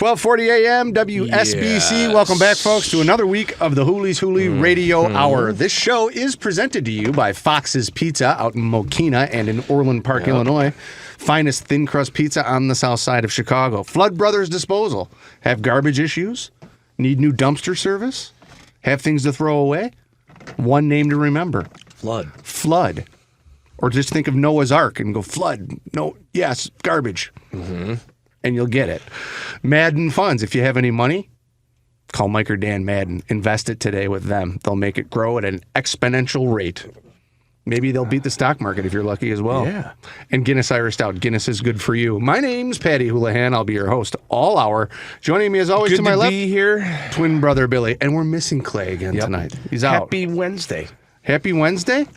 12:40 a.m. WSBC. Welcome back, folks, to another week of the Hooley's Houli Radio Hour. This show is presented to you by Fox's Pizza out in Mokina and in Orland Park, Illinois. Finest thin crust pizza on the south side of Chicago. Flood Brothers Disposal. Have garbage issues? Need new dumpster service? Have things to throw away? One name to remember. Flood. Or just think of Noah's Ark and go, flood. No, yes, garbage. And you'll get it. Madden Funds. If you have any money, call Mike or Dan Madden. Invest it today with them. They'll make it grow at an exponential rate. Maybe they'll beat the stock market if you're lucky as well. Yeah. And Guinness Irish Stout. Guinness is good for you. My name's Paddy Houlihan. I'll be your host all hour. Joining me as always Good to my to left, be here. twin brother Billy. And we're missing Clay again tonight. He's out. Happy Wednesday. Happy Wednesday?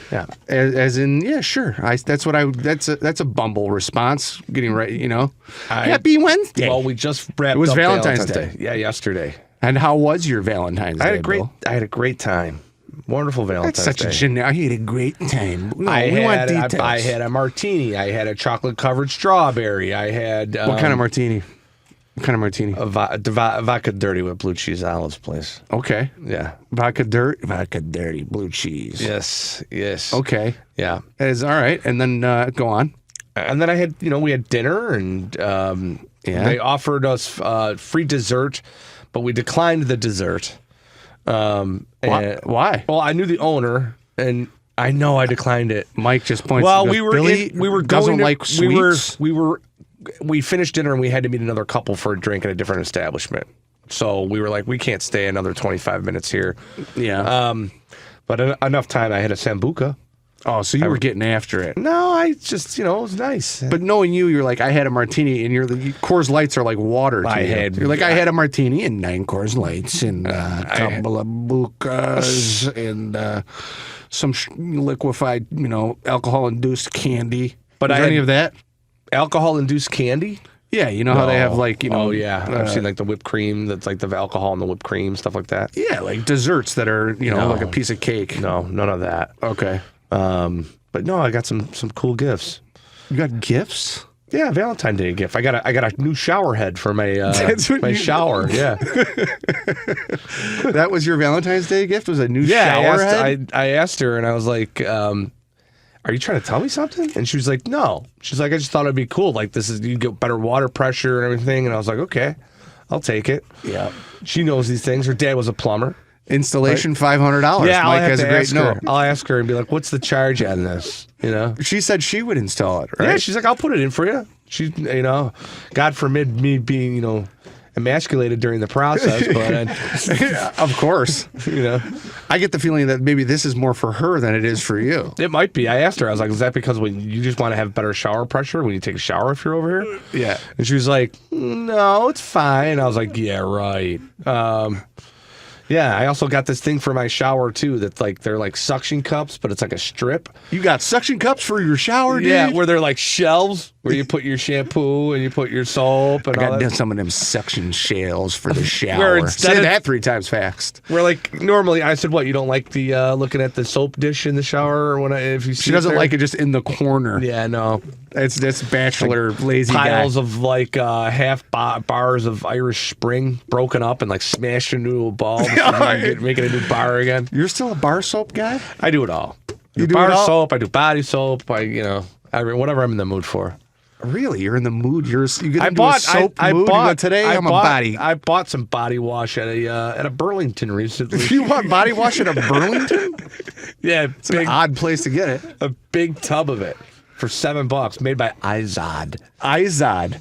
Yeah. As in, yeah, sure. That's a Bumble response. Getting right, you know. Happy Wednesday. Well, we just wrapped up. It was Valentine's Day. Yeah, yesterday. And how was your Valentine's Day? I had a great time. Wonderful Valentine's That's such Day. a generic. I had a great time. No, I want details. I had a martini. I had a chocolate covered strawberry. I had What kind of martini? What kind of martini? a vodka dirty with blue cheese olives, please. Okay. Yeah. Vodka dirty, blue cheese. Yes. Okay. Yeah. Is all right. And then go on. And then I had, we had dinner, and they offered us free dessert, but we declined the dessert. Why? Well, I knew the owner, and I know I declined it. Mike just points. Well, to we were doesn't like sweets. We finished dinner and we had to meet another couple for a drink at a different establishment. So we were like, we can't stay another 25 minutes here. Yeah. But enough time. I had a sambuca. Oh, so you were getting after it. No, I just, it was nice. But knowing you're like, I had a martini, and Coors Lights are like water to you. You're like, I had a martini and 9 Coors Lights and a couple of bukas and some liquefied, alcohol-induced candy. But Is there any of that? Alcohol-induced candy? Yeah, you know how they have like, Oh, yeah. I've seen like the whipped cream that's like the alcohol and the whipped cream, stuff like that. Yeah, like desserts that are, like a piece of cake. No, none of that. Okay. But no, I got some cool gifts. You got gifts? Yeah, Valentine's Day gift. I got a new shower head for my my shower. Yeah. That was your Valentine's Day gift? Was a new shower head? I asked her, and I was like, are you trying to tell me something? And she was like, no. She's like, I just thought it'd be cool. Like, you get better water pressure and everything. And I was like, okay, I'll take it. Yeah. She knows these things. Her dad was a plumber. Installation $500. Yeah, Mike has a great note. I'll ask her and be like, what's the charge on this? She said she would install it, right? Yeah, she's like, I'll put it in for you. She, God forbid me being, emasculated during the process, but of course, I get the feeling that maybe this is more for her than it is for you. It might be. I asked her, I was like, is that because when you just want to have better shower pressure when you take a shower if you're over here? Yeah. And she was like, no, it's fine. I was like, yeah, right. Yeah, I also got this thing for my shower too. That's like they're like suction cups, but it's like a strip. You got suction cups for your shower, dude? Yeah, where they're like shelves where you put your shampoo and you put your soap and all that. I got some of them suction shells for the shower. Say that 3 times fast. Where like normally I said, what, you don't like the looking at the soap dish in the shower or if you see she doesn't like it just in the corner. Yeah, no. It's bachelor like lazy piles guy. of like half bars of Irish Spring broken up and like smashed into a ball. Making a new bar again. You're still a bar soap guy? I do it all. You do bar it all? soap. I do body soap. Whatever I'm in the mood for. Really, you're in the mood. You get I into bought a soap I mood. bought You go, today. I'm a body. I bought some body wash at a Burlington recently. You want body wash at a Burlington? Yeah, it's an odd place to get it. A big tub of it for $7, made by Izod. Izod.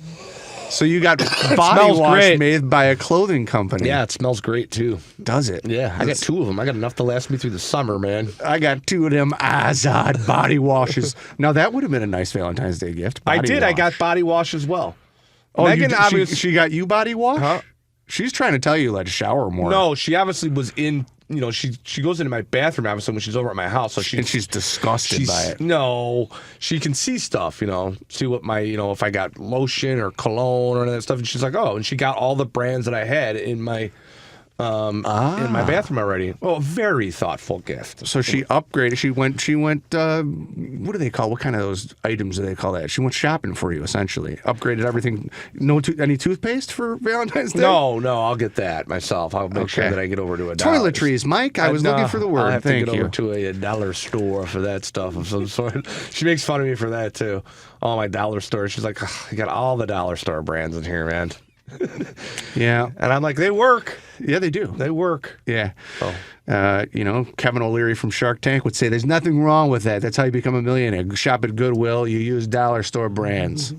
So you got body wash great. made by a clothing company. Yeah, it smells great too. Does it? Yeah, I got 2 of them. I got enough to last me through the summer, man. I got 2 of them Izod body washes. Now that would have been a nice Valentine's Day gift. I did. Wash. I got body wash as well. Oh, Megan, she got you body wash? Huh? She's trying to tell you to shower more. No, she obviously was in. She goes into my bathroom obviously when she's over at my house, so she's disgusted by it. No, she can see stuff. See what my if I got lotion or cologne or that stuff, and she's like, oh, and she got all the brands that I had in my in my bathroom already. Oh, a very thoughtful gift. So she upgraded. She went. What do they call? What kind of those items do they call that? She went shopping for you, essentially. Upgraded everything. No, any toothpaste for Valentine's Day? No, I'll get that myself. I'll make sure that I get over to a toiletries, Mike. I was looking for the word. I'll have Thank to get you. over to a dollar store for that stuff of some sort. She makes fun of me for that too. Oh, my dollar store. She's like, you got all the dollar store brands in here, man. Yeah. And I'm like, they work. Yeah, they do. They work. Yeah. Oh. Kevin O'Leary from Shark Tank would say there's nothing wrong with that. That's how you become a millionaire. Shop at Goodwill. You use dollar store brands.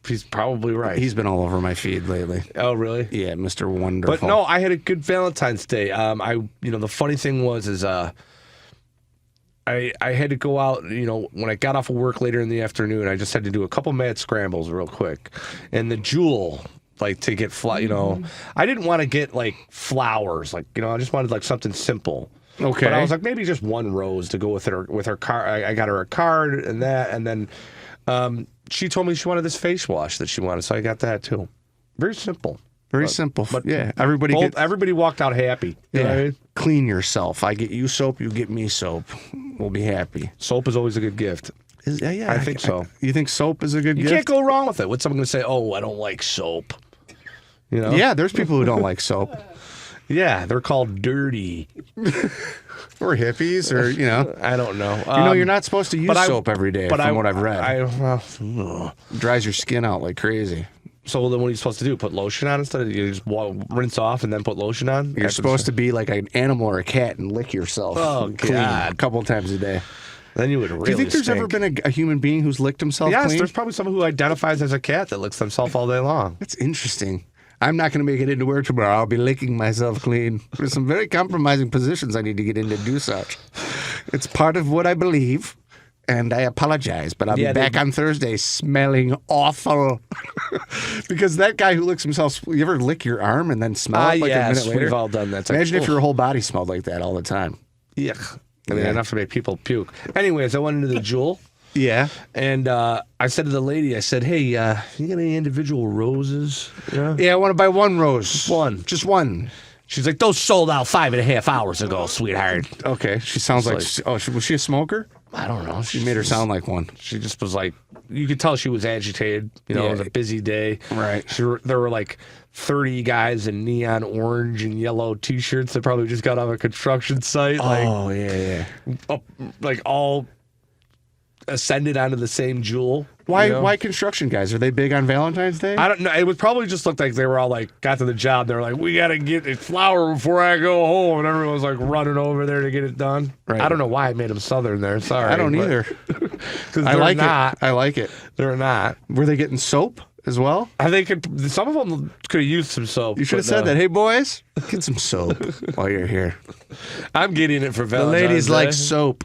He's probably right. He's been all over my feed lately. Oh, really? Yeah, Mr. Wonderful. But no, I had a good Valentine's Day. The funny thing was I had to go out, when I got off of work later in the afternoon, I just had to do a couple mad scrambles real quick. And the Jewel, to get, I didn't want to get, flowers. I just wanted, something simple. Okay. But I was like, maybe just one rose to go with her card. I got her a card and that. And then she told me she wanted this face wash that she wanted, so I got that, too. Very simple. Very simple. But yeah, everybody walked out happy. You know what I mean? Clean yourself. I get you soap, you get me soap. We'll be happy. Soap is always a good gift. I think so. You think soap is a good gift? You can't go wrong with it. What's someone going to say? Oh, I don't like soap. Yeah, there's people who don't like soap. Yeah, they're called dirty. Or hippies, or, I don't know. You're not supposed to use soap every day, from what I've read. Drives your skin out like crazy. So then what are you supposed to do? Put lotion on instead of you just rinse off and then put lotion on? You're supposed to be like an animal or a cat and lick yourself. Oh, clean God. a couple times a day. Then you would really Do you think there's ever been a human being who's licked himself clean? clean? There's probably someone who identifies as a cat that licks themselves all day long. That's interesting. I'm not going to make it into work tomorrow. I'll be licking myself clean. There's some very compromising positions I need to get in to do such. It's part of what I believe, and I apologize, but I'll be back on Thursday smelling awful. Because that guy who licks himself, you ever lick your arm and then smell it a minute later? We've all done that. Imagine if your whole body smelled like that all the time. Yuck. Enough to make people puke. Anyways, I went into the Jewel. Yeah. And I said to the lady, I said, hey, you got any individual roses? Yeah, I want to buy one rose. One. Just one. She's like, those sold out 5.5 hours ago, sweetheart. Okay. She sounds was she a smoker? I don't know. She made her sound like one. She just was like, you could tell she was agitated. It was a busy day. Right. There were 30 guys in neon orange and yellow T-shirts that probably just got off a construction site. All ascended onto the same Jewel. Why construction guys? Are they big on Valentine's Day? I don't know. It would probably just look like they were all got to the job. They were like, we got to get a flower before I go home. And everyone was running over there to get it done. Right. I don't know why I made them Southern there. Sorry. I don't either. I like it. I like it. They're not. Were they getting soap as well? Some of them could have used some soap. You should have said that. Hey, boys, get some soap while you're here. I'm getting it for Valentine's The ladies Day. like soap.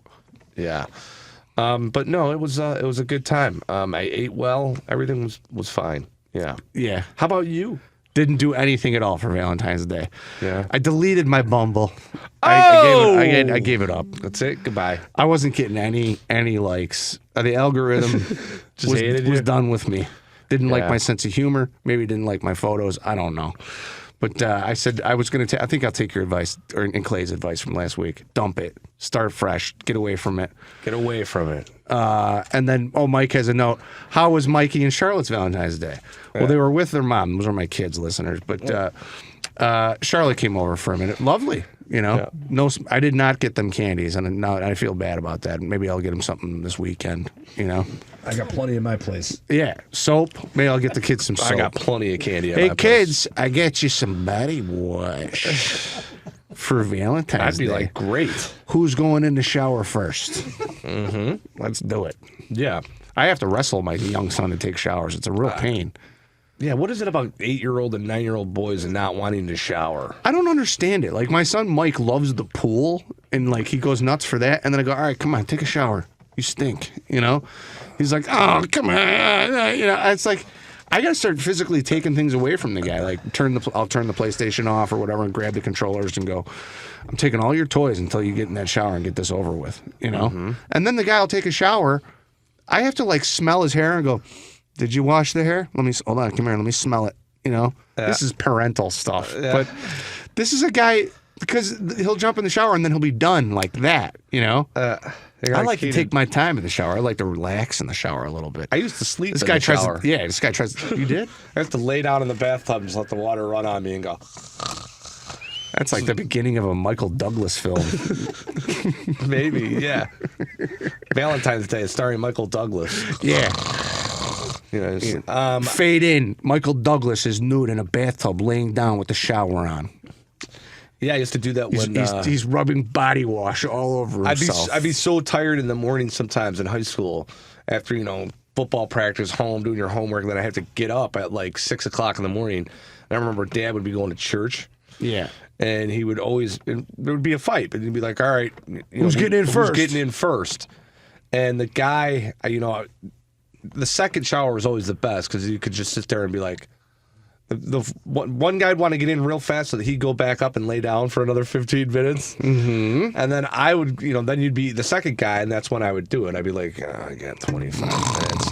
Yeah. But no, it was a good time. I ate well. Everything was fine. Yeah. Yeah. How about you? Didn't do anything at all for Valentine's Day. Yeah. I deleted my Bumble. I gave it up. That's it. Goodbye. I wasn't getting any likes. The algorithm was done with me. Didn't like my sense of humor. Maybe didn't like my photos. I don't know. But I said I was going to. I think I'll take your advice and Clay's advice from last week. Dump it. Start fresh. Get away from it. Get away from it. And then, Mike has a note. How was Mikey and Charlotte's Valentine's Day? Yeah. Well, they were with their mom. Those are my kids, listeners. But Charlotte came over for a minute. Lovely. No, I did not get them candies, and now I feel bad about that. Maybe I'll get them something this weekend. I got plenty in my place. Yeah, soap. Maybe I'll get the kids some soap. I got plenty of candy. Hey, kids, I get you some body wash for Valentine's Day. I'd be great. Who's going in the shower first? Mm-hmm. Let's do it. Yeah, I have to wrestle my young son to take showers. It's a real pain. Yeah, what is it about 8-year-old and 9-year-old boys and not wanting to shower? I don't understand it. My son Mike loves the pool, and he goes nuts for that. And then I go, all right, come on, take a shower. You stink, He's like, oh, come on. It's I got to start physically taking things away from the guy. I'll turn the PlayStation off or whatever and grab the controllers and go, I'm taking all your toys until you get in that shower and get this over with, Mm-hmm. And then the guy will take a shower. I have to smell his hair and go, did you wash the hair? Hold on, come here, let me smell it. This is parental stuff. Yeah. But This is a guy, because he'll jump in the shower and then he'll be done like that, you know? I like to take my time in the shower. I like to relax in the shower a little bit. I used to sleep This in guy the tries shower. this guy tries. You did? I have to lay down in the bathtub and just let the water run on me and go. That's like the beginning of a Michael Douglas film. Maybe, yeah. Valentine's Day starring Michael Douglas. Yeah. You know, Fade in. Michael Douglas is nude in a bathtub laying down with the shower on. yeah, I used to do that when He's rubbing body wash all over himself. I'd be so tired in the morning sometimes in high school after, you know, football practice, home, doing your homework, and then I have to get up at like 6 o'clock in the morning. And I remember Dad would be going to church. Yeah. And he would always, there would be a fight, but he'd be like, all right. Who's getting in first? Who's getting in first? And the guy, you know, the second shower was always the best because you could just sit there and be like, one guy'd want to get in real fast so that he'd go back up and lay down for another 15 minutes. Mm-hmm. And then I would, you know, then you'd be the second guy, and that's when I would do it. I'd be like, I got 25 minutes.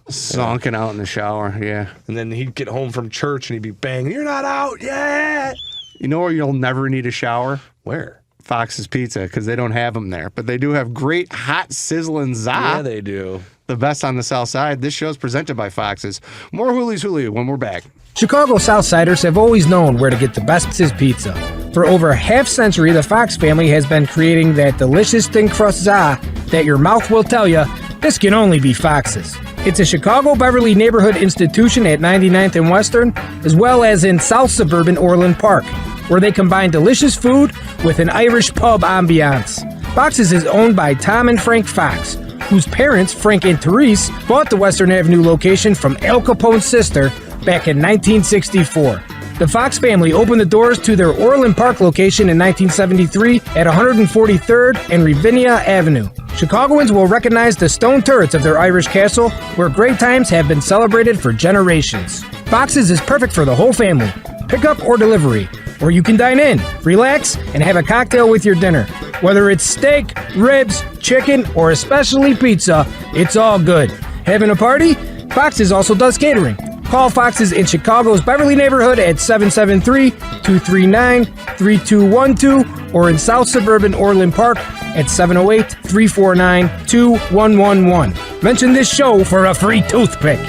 Sonking out in the shower, yeah. And then he'd get home from church and he'd be banging, you're not out yet. You know where you'll never need a shower? Where? Fox's Pizza, because they don't have them there. But they do have great hot sizzling za. Yeah, they do. The best on the South Side. This show is presented by Fox's. More Hooley's Houli when we're back. Chicago Southsiders have always known where to get the best Fox's Pizza. For over a half-century, the Fox family has been creating that delicious thin crust za that your mouth will tell you, this can only be Fox's. It's a Chicago Beverly neighborhood institution at 99th and Western, as well as in South Suburban Orland Park, where they combine delicious food with an Irish pub ambiance. Fox's is owned by Tom and Frank Fox, whose parents, Frank and Therese, bought the Western Avenue location from Al Capone's sister back in 1964. The Fox family opened the doors to their Orland Park location in 1973 at 143rd and Ravinia Avenue. Chicagoans will recognize the stone turrets of their Irish castle, where great times have been celebrated for generations. Fox's is perfect for the whole family, pickup or delivery, or you can dine in, relax, and have a cocktail with your dinner. Whether it's steak, ribs, chicken, or especially pizza, it's all good. Having a party? Fox's also does catering. Call Fox's in Chicago's Beverly neighborhood at 773-239-3212 or in South Suburban Orland Park at 708-349-2111. Mention this show for a free toothpick.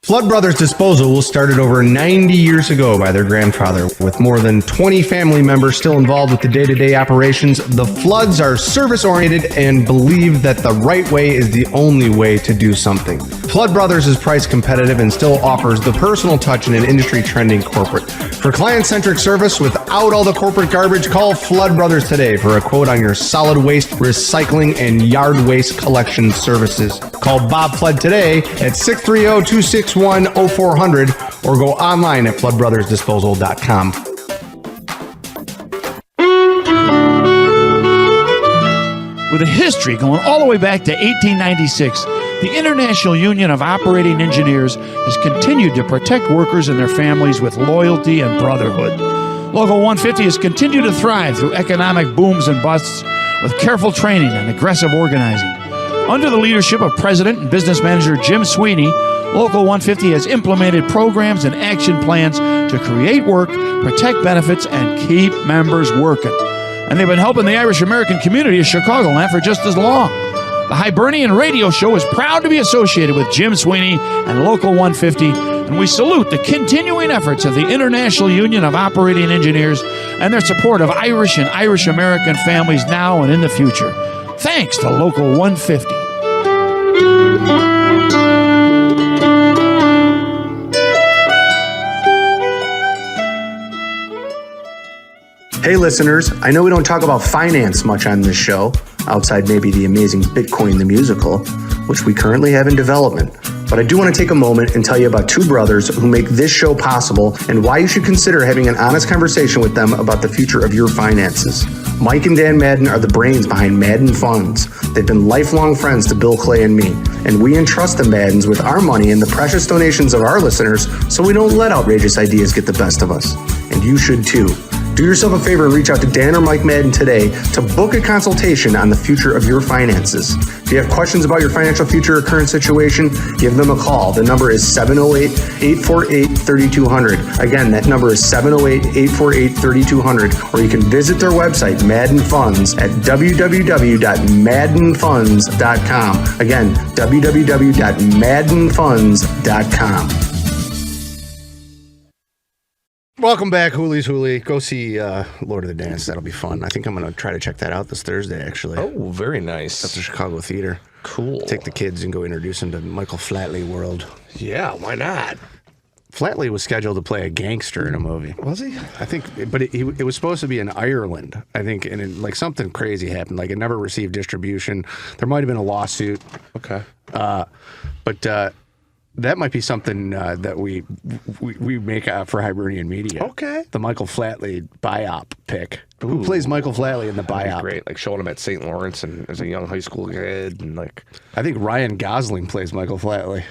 Flood Brothers Disposal was started over 90 years ago by their grandfather. With more than 20 family members still involved with the day-to-day operations, the Floods are service-oriented and believe that the right way is the only way to do something. Flood Brothers is price competitive and still offers the personal touch in an industry-trending corporate. For client-centric service without all the corporate garbage, call Flood Brothers today for a quote on your solid waste, recycling, and yard waste collection services. Call Bob Flood today at 630-261-0400 or go online at floodbrothersdisposal.com. With a history going all the way back to 1896, the International Union of Operating Engineers has continued to protect workers and their families with loyalty and brotherhood. Local 150 has continued to thrive through economic booms and busts with careful training and aggressive organizing. Under the leadership of President and Business Manager Jim Sweeney, Local 150 has implemented programs and action plans to create work, protect benefits, and keep members working. And they've been helping the Irish American community of Chicagoland for just as long. The Hibernian Radio Show is proud to be associated with Jim Sweeney and Local 150, and we salute the continuing efforts of the International Union of Operating Engineers and their support of Irish and Irish American families now and in the future. Thanks to Local 150. Hey listeners, I know we don't talk about finance much on this show, outside maybe the amazing Bitcoin the Musical, which we currently have in development. But I do want to take a moment and tell you about two brothers who make this show possible and why you should consider having an honest conversation with them about the future of your finances. Mike and Dan Madden are the brains behind Madden Funds. They've been lifelong friends to Bill Clay and me, and we entrust the Maddens with our money and the precious donations of our listeners so we don't let outrageous ideas get the best of us. And you should too. Do yourself a favor and reach out to Dan or Mike Madden today to book a consultation on the future of your finances. If you have questions about your financial future or current situation, give them a call. The number is 708-848-3200. Again, that number is 708-848-3200, or you can visit their website, Madden Funds, at www.maddenfunds.com. Again, www.maddenfunds.com. Welcome back, Hooley's Houli. Go see Lord of the Dance. That'll be fun. I think I'm going to try to check that out this Thursday, actually. Oh, very nice. At the Chicago Theater. Cool. Take the kids and go introduce them to Michael Flatley world. Yeah, why not? Flatley was scheduled to play a gangster in a movie. Was he? I think, but it was supposed to be in Ireland, I think, and like something crazy happened. Like it never received distribution. There might have been a lawsuit. Okay. But that might be something that we make for Hibernian Media. Okay. The Michael Flatley biop pick. Ooh. Who plays Michael Flatley in the biop? Great, like showing him at St. Lawrence and as a young high school kid, and like. I think Ryan Gosling plays Michael Flatley.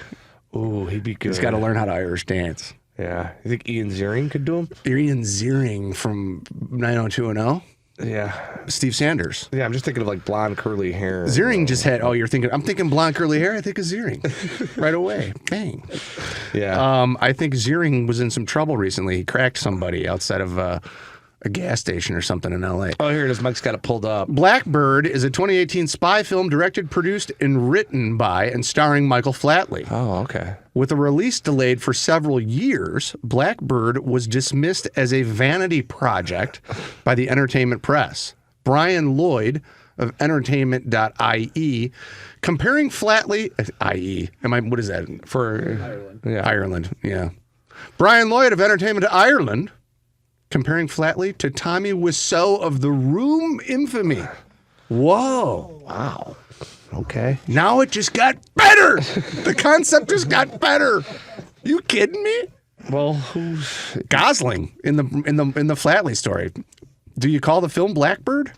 Ooh, he'd be good. He's got to learn how to Irish dance. Yeah, you think Ian Ziering could do him? Ian Ziering from 90210. Yeah. Steve Sanders. Yeah, I'm just thinking of like blonde curly hair. Ziering just had. Oh, I'm thinking blonde curly hair. I think of Ziering right away. Bang. Yeah. I think Ziering was in some trouble recently. He cracked somebody outside of a gas station or something in L.A. Oh, here it is. Mike's got it pulled up. Blackbird is a 2018 spy film directed, produced, and written by and starring Michael Flatley. Oh, okay. With a release delayed for several years, Blackbird was dismissed as a vanity project by the entertainment press. Brian Lloyd of entertainment.ie comparing Flatley, IE, what is that? For Ireland. Yeah. Ireland, yeah. Brian Lloyd of Entertainment Ireland comparing Flatley to Tommy Wiseau of The Room infamy. Whoa. Wow. Okay. Now it just got better. The concept just got better. You kidding me? Well, who's Gosling in the Flatley story? Do you call the film Blackbird?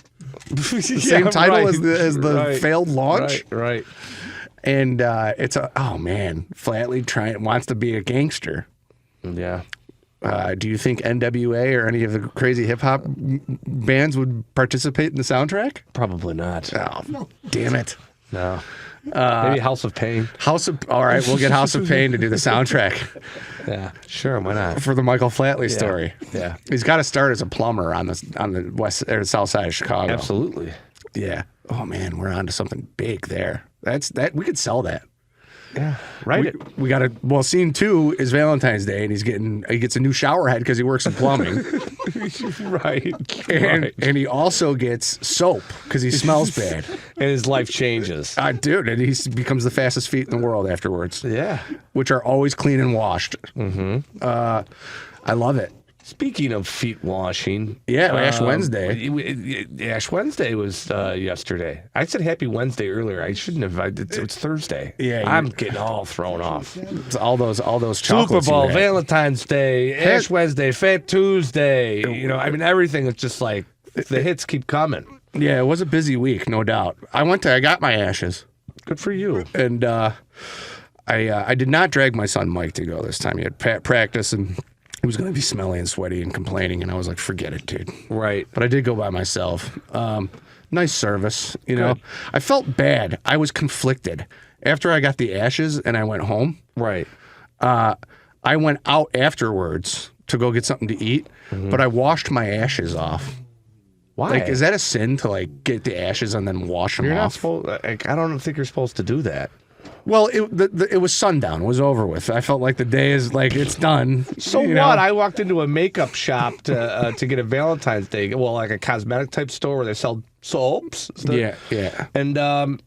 The same title as the failed launch. Right. And it's Flatley wants to be a gangster. Yeah. Do you think NWA or any of the crazy hip hop bands would participate in the soundtrack? Probably not. Oh, damn it. No. Maybe House of Pain. All right, we'll get House of Pain to do the soundtrack. Yeah, sure, why not? For the Michael Flatley story. Yeah. He's got to start as a plumber on the west or south side of Chicago. Absolutely. Yeah. Oh man, we're on to something big there. We could sell that. Yeah. Right. We got to. Well, scene 2 is Valentine's Day, and he gets a new shower head because he works in plumbing. Right. And he also gets soap because he smells bad. And his life changes. Dude, and he becomes the fastest feet in the world afterwards. Yeah. Which are always clean and washed. Mm-hmm. I love it. Speaking of feet washing. Yeah, Ash Wednesday. Ash Wednesday was yesterday. I said Happy Wednesday earlier. I shouldn't have. It's Thursday. Yeah, I'm getting all thrown off. It's all those Super chocolates. Bowl, Valentine's Day, Ash Wednesday, Fat Tuesday. Everything is just like the hits keep coming. Yeah, it was a busy week, no doubt. I got my ashes. Good for you. And I did not drag my son Mike to go this time. He had practice and he was going to be smelly and sweaty and complaining, and I was like, forget it, dude. Right. But I did go by myself. Nice service, Good. I felt bad. I was conflicted. After I got the ashes and I went home, right. I went out afterwards to go get something to eat, but I washed my ashes off. Why? Like, is that a sin to get the ashes and then wash them You're off? not supposed. I don't think you're supposed to do that. Well, it was sundown. It was over with. I felt like the day is it's done. So what? I walked into a makeup shop to get a Valentine's Day, like a cosmetic type store where they sell soaps. Yeah. And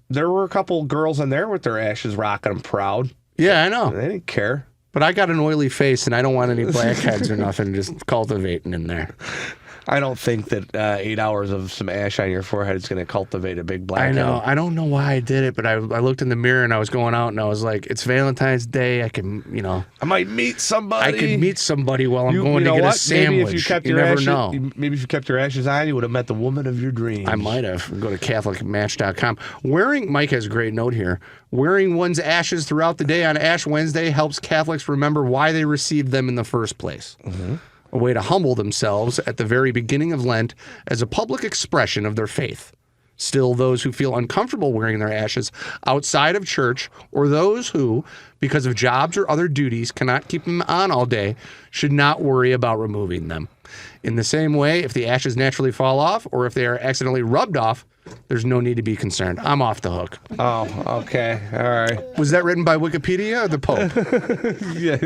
there were a couple girls in there with their ashes rocking them proud. Yeah, I know. They didn't care. But I got an oily face, and I don't want any blackheads or nothing just cultivating in there. I don't think that 8 hours of some ash on your forehead is going to cultivate a big blackhead. I know. I don't know why I did it, but I looked in the mirror and I was going out and I was like, it's Valentine's Day. I can, I might meet somebody. I could meet somebody while I'm going to get a sandwich. Maybe if you kept your never ashes, know. Maybe if you kept your ashes on, you would have met the woman of your dreams. I might have. Go to CatholicMatch.com. Mike has a great note here. Wearing one's ashes throughout the day on Ash Wednesday helps Catholics remember why they received them in the first place. Mm-hmm. a way to humble themselves at the very beginning of Lent as a public expression of their faith. Still, those who feel uncomfortable wearing their ashes outside of church, or those who, because of jobs or other duties, cannot keep them on all day, should not worry about removing them. In the same way, if the ashes naturally fall off, or if they are accidentally rubbed off, there's no need to be concerned. I'm off the hook. Oh, okay. All right. Was that written by Wikipedia or the Pope? Yeah.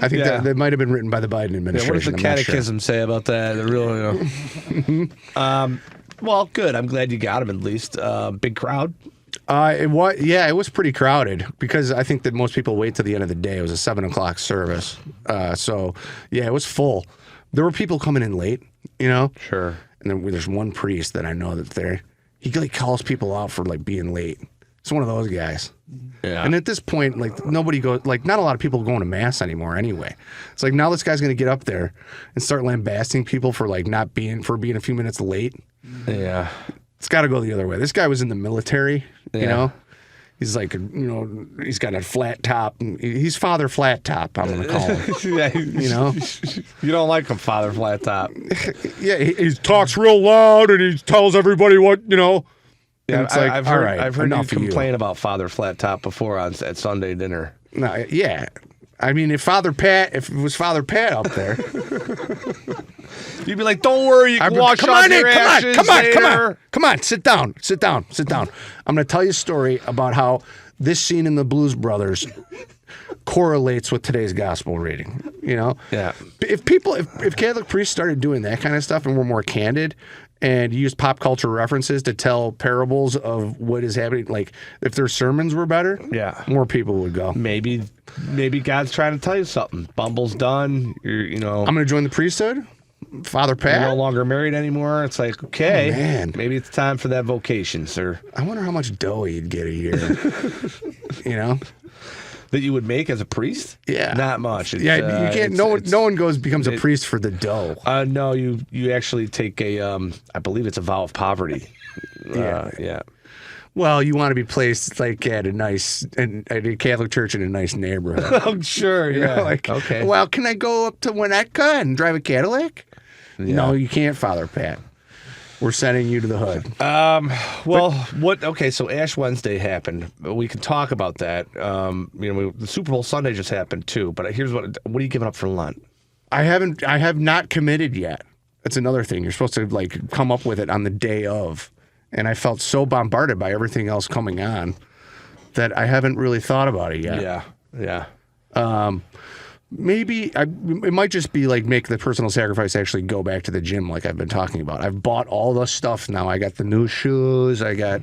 I think that might have been written by the Biden administration. What does the I'm not sure. catechism say about that? The real, well, good. I'm glad you got him at least. Big crowd. It was pretty crowded because I think that most people wait till the end of the day. It was a 7:00 service. So it was full. There were people coming in late, Sure. And then there's one priest that I know that's there. He calls people out for being late. It's one of those guys. Yeah. And at this point, nobody goes, not a lot of people going to mass anymore anyway. It's now this guy's going to get up there and start lambasting people for being a few minutes late. Yeah. It's got to go the other way. This guy was in the military, He's he's got a flat top. He's Father Flat Top, I'm going to call him. You don't like him, Father Flat Top. Yeah, he talks real loud and he tells everybody what. Yeah, it's I've heard, all right, I've heard you enough of complain about Father Flat Top before at Sunday dinner. No, yeah. I mean, if it was Father Pat up there, you'd be like, "Don't worry, you can wash off your ashes later." Come on, sit down. I'm going to tell you a story about how this scene in the Blues Brothers correlates with today's gospel reading. Yeah. If Catholic priests started doing that kind of stuff and were more candid and used pop culture references to tell parables of what is happening, if their sermons were better, more people would go. Maybe God's trying to tell you something. Bumble's done. I'm going to join the priesthood. Father Pat. You're no longer married anymore. It's okay, man. Maybe it's time for that vocation, sir. I wonder how much dough you'd get a year. That you would make as a priest? Yeah, not much. You can't. No one becomes a priest for the dough. No, you actually take I believe it's a vow of poverty. Yeah. Well, you want to be placed at a Catholic church in a nice neighborhood. Oh, sure, yeah. Okay. Well, can I go up to Winnetka and drive a Cadillac? Yeah. No, you can't, Father Pat. We're sending you to the hood. Okay, so Ash Wednesday happened. We can talk about that. The Super Bowl Sunday just happened too. But here's what are you giving up for Lent? I have not committed yet. That's another thing. You're supposed to come up with it on the day of. And I felt so bombarded by everything else coming on that I haven't really thought about it yet. Yeah. Maybe it might just be make the personal sacrifice actually go back to the gym like I've been talking about. I've bought all the stuff now. I got the new shoes. I got,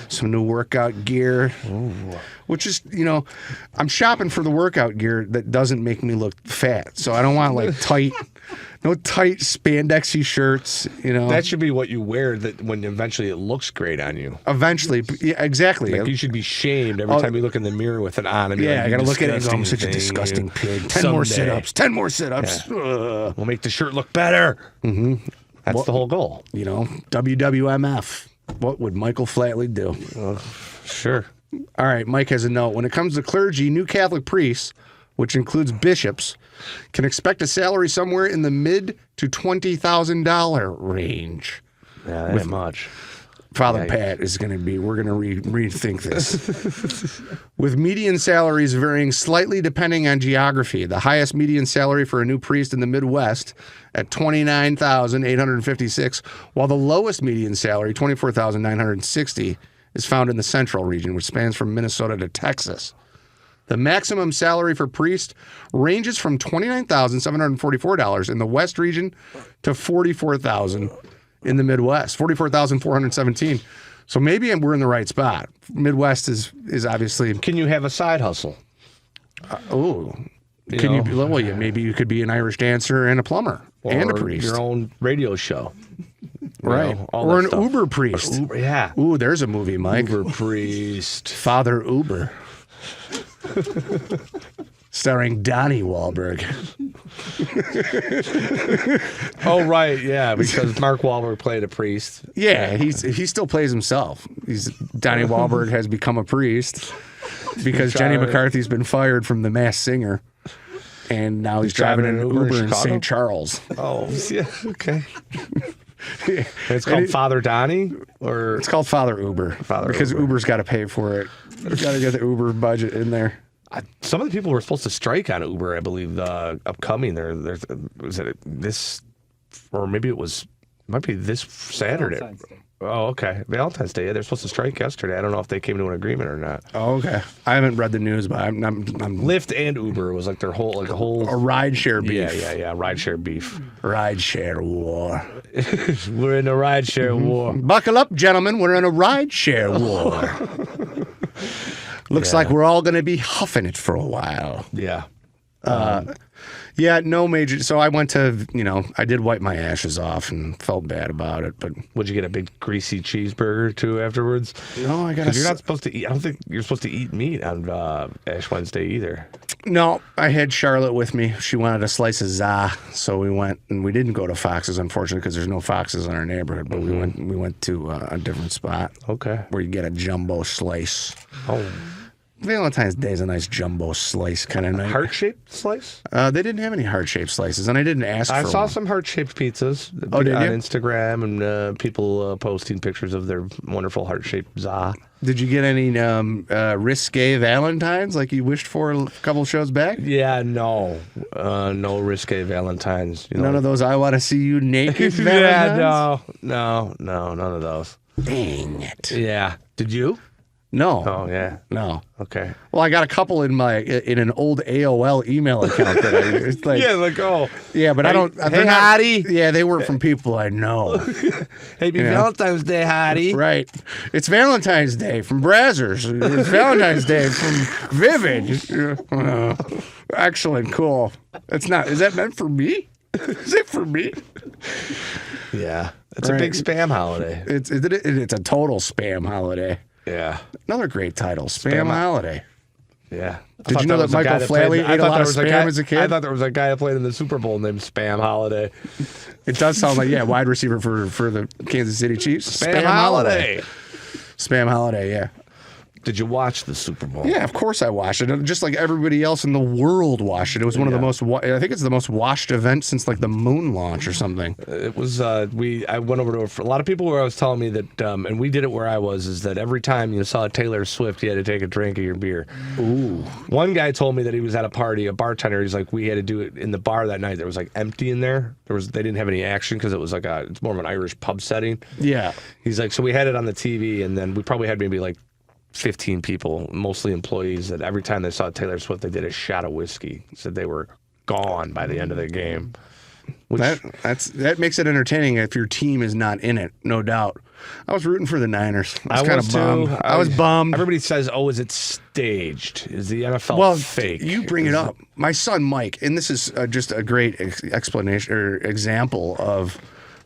some new workout gear, which is, I'm shopping for the workout gear that doesn't make me look fat. So I don't want no tight spandexy shirts, That should be what you wear when eventually it looks great on you. Eventually, yeah, exactly. You should be shamed every time you look in the mirror with it on. I got to look at it and go, I'm such a disgusting pig. 10 more sit-ups. Yeah. We'll make the shirt look better. Mm-hmm. That's the whole goal. WWMF. What would Michael Flatley do? Sure. All right, Mike has a note. When it comes to clergy, new Catholic priests, which includes bishops, can expect a salary somewhere in the mid to $20,000 range. Yeah, that ain't much. Father Pat is going to be, we're going to rethink this. With median salaries varying slightly depending on geography. The highest median salary for a new priest in the Midwest at $29,856, while the lowest median salary, $24,960, is found in the central region, which spans from Minnesota to Texas. The maximum salary for priest ranges from $29,744 in the West region to $44,000 in the Midwest, $44,417. So maybe we're in the right spot. Midwest is obviously. Can you have a side hustle? Maybe you could be an Irish dancer and a plumber and a priest. Your own radio show. Right. Or an Uber priest. Yeah. Ooh, there's a movie, Mike. Uber priest. Father Uber. Starring Donnie Wahlberg. Oh, right, yeah, because Mark Wahlberg played a priest. Yeah, he still plays himself. Donnie Wahlberg has become a priest because Jenny McCarthy's been fired from The Masked Singer. and now he's driving an Uber in Chicago? St. Charles. Oh, yeah, okay. And it's called Father Donnie, or It's called Father Uber. Because Uber's got to pay for it. You've got to get the Uber budget in there. some of the people were supposed to strike on Uber. I believe upcoming. There's was it this, or maybe it might be this Saturday. Oh, okay. Valentine's Day. Yeah, they're supposed to strike yesterday. I don't know if they came to an agreement or not. Oh, okay. I haven't read the news, but I'm Lyft and Uber was like their whole a rideshare beef. Yeah. Rideshare beef. Rideshare war. We're in a rideshare war. Buckle up, gentlemen. We're in a rideshare war. Looks like we're all going to be huffing it for a while. Yeah. Yeah, no major. So I went to, I did wipe my ashes off and felt bad about it. But Would you get a big greasy cheeseburger too afterwards? no, I got Because you're not supposed to eat. I don't think you're supposed to eat meat on Ash Wednesday either. No, I had Charlotte with me. She wanted a slice of za, so we went, and we didn't go to Fox's, unfortunately, because there's no Fox's in our neighborhood. But we went to a different spot. Okay. Where you get a jumbo slice. Oh, Valentine's Day is a nice jumbo slice kind of night. heart-shaped slice? They didn't have any heart-shaped slices, and I didn't ask I for saw one. some heart-shaped pizzas Oh, did on you? Instagram, and people posting pictures of their wonderful heart-shaped za. Did you get any risque Valentines like you wished for a couple shows back? Yeah, no risque Valentines. None of those I want to see you naked Yeah, Valentines? no, none of those. Dang it. Yeah. Did you? No. Oh, yeah. No. Okay. Well, I got a couple in an old AOL email account that it's like yeah, but I don't. Hey, they're not- Hottie. Yeah, they weren't from people I know. Happy Valentine's Day, Hottie. Right. It's Valentine's Day from Brazzers. It's Valentine's Day from Vivid. Excellent. Cool. It's not. Is that meant for me? Is it for me? Yeah. It's Right. a big spam holiday. It's a total spam holiday. Yeah. Another great title, Spam Holiday. Yeah. Did you know that Michael Flatley ate a lot of Spam as a kid? I thought there was a guy that played in the Super Bowl named Spam Holiday. It does sound like, wide receiver for the Kansas City Chiefs. Spam Holiday. Spam Holiday, yeah. Did you watch the Super Bowl? Yeah, of course I watched it. Just like everybody else in the world watched it. It was one of the most, I think it's the most watched event since like the moon launch or something. It was, I went over to a lot of people where I was telling me that, and we did it where I was, is that every time you saw Taylor Swift, you had to take a drink of your beer. Ooh. One guy told me that he was at a party, a bartender, he's like, we had to do it in the bar that night. There was like empty in there. They didn't have any action because it was like it's more of an Irish pub setting. Yeah. He's like, so we had it on the TV, and then we probably had maybe like 15 people, mostly employees, that every time they saw Taylor Swift, they did a shot of whiskey. Said they were gone by the end of the game. Which, That makes it entertaining if your team is not in it, no doubt. I was rooting for the Niners. I was kind of bummed. I was bummed. Everybody says, "Oh, is it staged? Is the NFL fake?" You bring it up. My son Mike, and this is just a great explanation or example of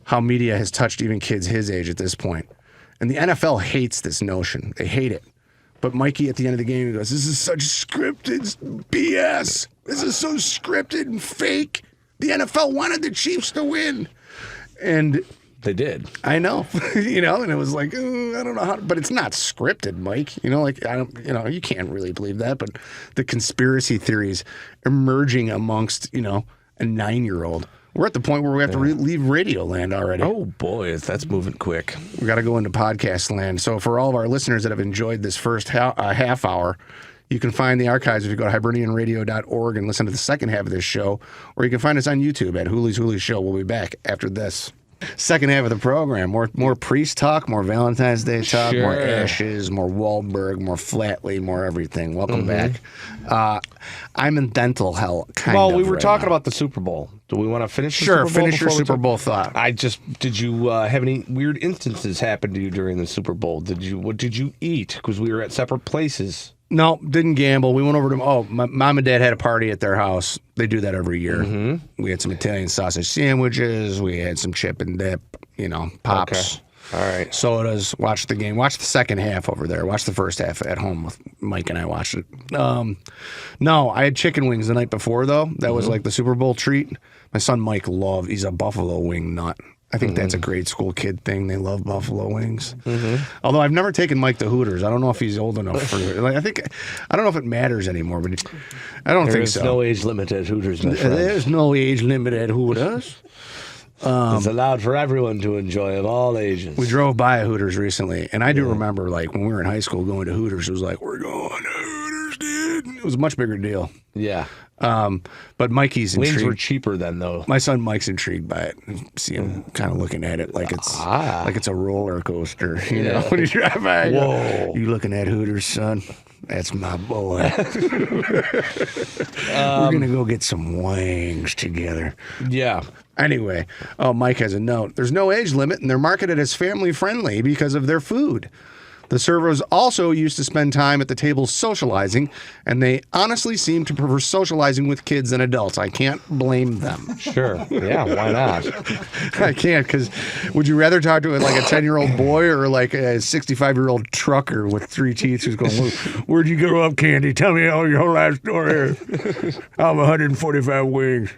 how media has touched even kids his age at this point. And the NFL hates this notion. They hate it. But Mikey, at the end of the game, he goes, "This is such scripted BS. This is so scripted and fake. The NFL wanted the Chiefs to win." And they did. I know, and it was like, I don't know how, but it's not scripted, Mike. You can't really believe that. But the conspiracy theories emerging amongst, a 9-year-old. We're at the point where we have to leave Radioland already. Oh boy, that's moving quick. We got to go into podcast land. So for all of our listeners that have enjoyed this first half hour, you can find the archives if you go to hibernianradio.org and listen to the second half of this show, or you can find us on YouTube at Hooley's Hooley Show. We'll be back after this. Second half of the program, more priest talk, more Valentine's Day talk, more Ashes, more Wahlberg, more Flatley, more everything. Welcome back. I'm in dental hell, we were talking about the Super Bowl. Do we want to finish the Super Bowl? Sure, finish your Super Bowl thought. Did you have any weird instances happen to you during the Super Bowl? What did you eat? Because we were at separate places. No, didn't gamble. We went over to my mom and dad had a party at their house. They do that every year. Mm-hmm. We had some Italian sausage sandwiches. We had some chip and dip, pops. Okay. All right. Sodas. Watched the game. Watched the second half over there. Watched the first half at home with Mike and I watched it. No, I had chicken wings the night before, though. That was like the Super Bowl treat. My son Mike he's a buffalo wing nut. I think that's a grade school kid thing. They love buffalo wings. Although I've never taken Mike to Hooters. I don't know if he's old enough for it. Like, I don't know if it matters anymore, but I don't think so. There's no age limit at Hooters, my friend. There's no age limit at Hooters. It's allowed for everyone to enjoy of all ages. We drove by a Hooters recently, and I do remember, like, when we were in high school going to Hooters, it was like, we're going to Hooters, dude. It was a much bigger deal. Yeah. But Mikey's intrigued. Wings were cheaper then, though. My son Mike's intrigued by it. See him kind of looking at it like it's a roller coaster. You know, when you drive by, you looking at Hooters, son? That's my boy. We're gonna go get some wings together. Yeah. Anyway, Mike has a note. There's no age limit, and they're marketed as family friendly because of their food. The servers also used to spend time at the table socializing, and they honestly seem to prefer socializing with kids than adults. I can't blame them. Sure. Yeah, why not? I can't, because would you rather talk to like a 10-year-old boy or like a 65-year-old trucker with 3 teeth who's going, where'd you grow up, Candy? Tell me all your whole life story. I'm 145 wings.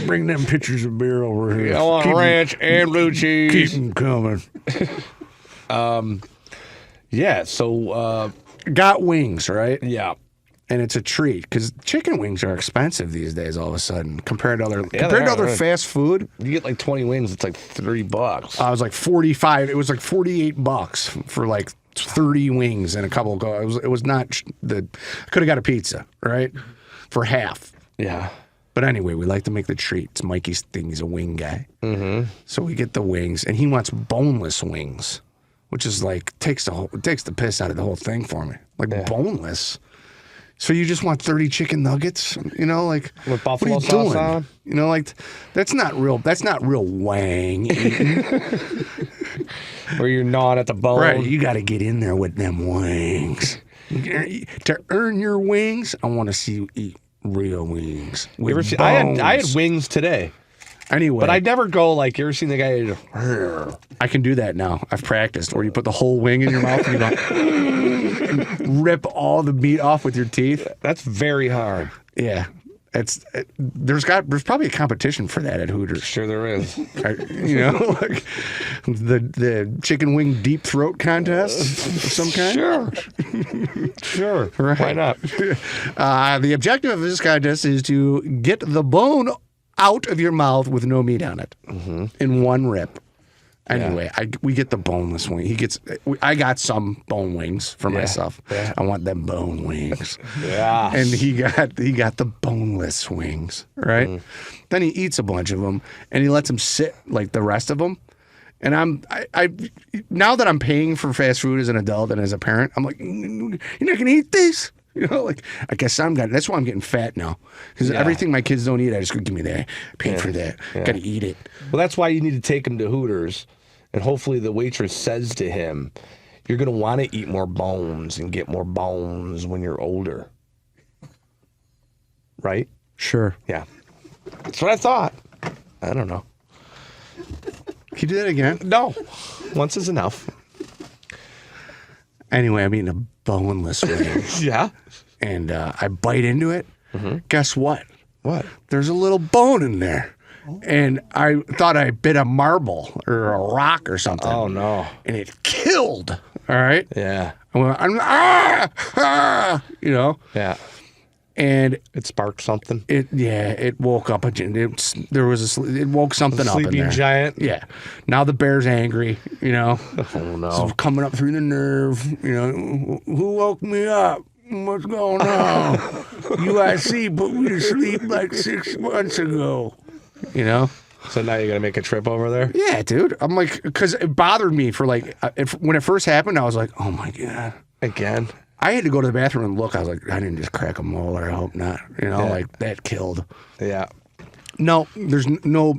Bring them pitchers of beer over here. I want ranch and blue cheese. Keep them coming. Yeah, so got wings, right? yeah. And it's a treat because chicken wings are expensive these days. All of a sudden, compared to other Right. fast food, You get like 20 wings, it's like $30. I was like 45. It was like $48 for like 30 wings and a couple of. It was not the. I could have got a pizza, right, for half. Yeah. But anyway, we like to make the treat. It's Mikey's thing. He's a wing guy. So we get the wings, and he wants boneless wings, which is like takes the piss out of the whole thing for me. Like boneless. So you just want 30 chicken nuggets, you know, like With what are buffalo you sauce doing? on? You know, like that's not real wang eating. Where you're gnawing at the bone. Right, you got to get in there with them wings. To earn your wings, I want to see you eat real wings. You With ever see, bones. I had wings today. Anyway, But I never go like, you ever seen the guy? I can do that now. I've practiced. Where you put the whole wing in your mouth and you go, and rip all the meat off with your teeth. That's very hard. Yeah, there's probably a competition for that at Hooters. Sure there is. You know, like the chicken wing deep throat contest of some kind. Sure. Right. Why not? The objective of this contest is to get the bone out of your mouth with no meat on it in one rip. Anyway, we get the boneless wing. I got some bone wings for myself. Yeah. I want them bone wings. Yeah. And he got the boneless wings, right? Then he eats a bunch of them and he lets them sit like the rest of them. And I now that I'm paying for fast food as an adult and as a parent, I'm like, you're not gonna eat this. You know, like I guess that's why I'm getting fat now because everything my kids don't eat, I just go give me that. Paid for that. Got to eat it. Well, that's why you need to take him to Hooters, and hopefully the waitress says to him, "You're going to want to eat more bones and get more bones when you're older." Right? Sure. Yeah. That's what I thought. I don't know. Can you do that again? No. Once is enough. Anyway, I'm eating a boneless wing. Yeah. And I bite into it. Guess what? What? There's a little bone in there. And I thought I bit a marble or a rock or something. Oh, no. And it killed. All right? Yeah. I went, you know? Yeah. And It sparked something. it woke up it woke something up in Sleeping there. giant. Yeah. Now the bear's angry, you know. Oh, no. So coming up through the nerve, you know, who woke me up? What's going on? UIC put me to sleep like 6 months ago. You know? So now you're going to make a trip over there? Yeah, dude. I'm like, because it bothered me for like, when it first happened, I was like, oh my God. Again? I had to go to the bathroom and look. I was like, I didn't just crack a molar. I hope not. You know, like that killed. Yeah. No, there's no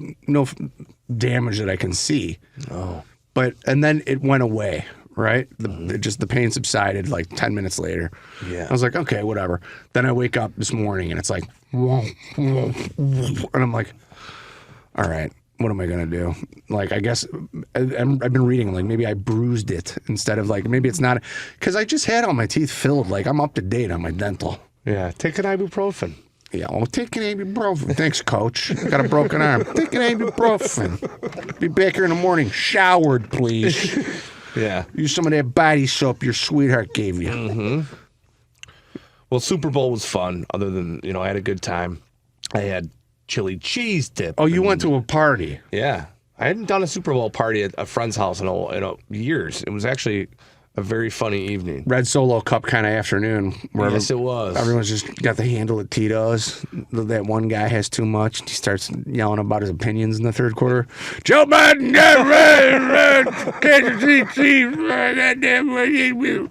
damage that I can see. Oh. And then it went away, right? The pain subsided like 10 minutes later. Yeah. I was like, okay, whatever. Then I wake up this morning and it's like, whoa, whoa, whoa. And I'm like, all right, what am I going to do? Like, I guess I've been reading, like, maybe I bruised it instead of, like, maybe it's not. Because I just had all my teeth filled. Like, I'm up to date on my dental. Yeah. Take an ibuprofen. Yeah, take an ibuprofen. Thanks, coach. I got a broken arm. Take an ibuprofen. Be back here in the morning. Showered, please. Yeah. Use some of that body soap your sweetheart gave you. Well, Super Bowl was fun. Other than I had a good time. I had chili cheese dip. Oh, you went to a party. Yeah, I hadn't done a Super Bowl party at a friend's house in years. It was actually a very funny evening. Red Solo Cup kind of afternoon. Where Yes, it was. Everyone's just got the handle at Tito's. That one guy has too much. He starts yelling about his opinions in the third quarter. Joe Biden, Kansas City Chiefs, goddamn.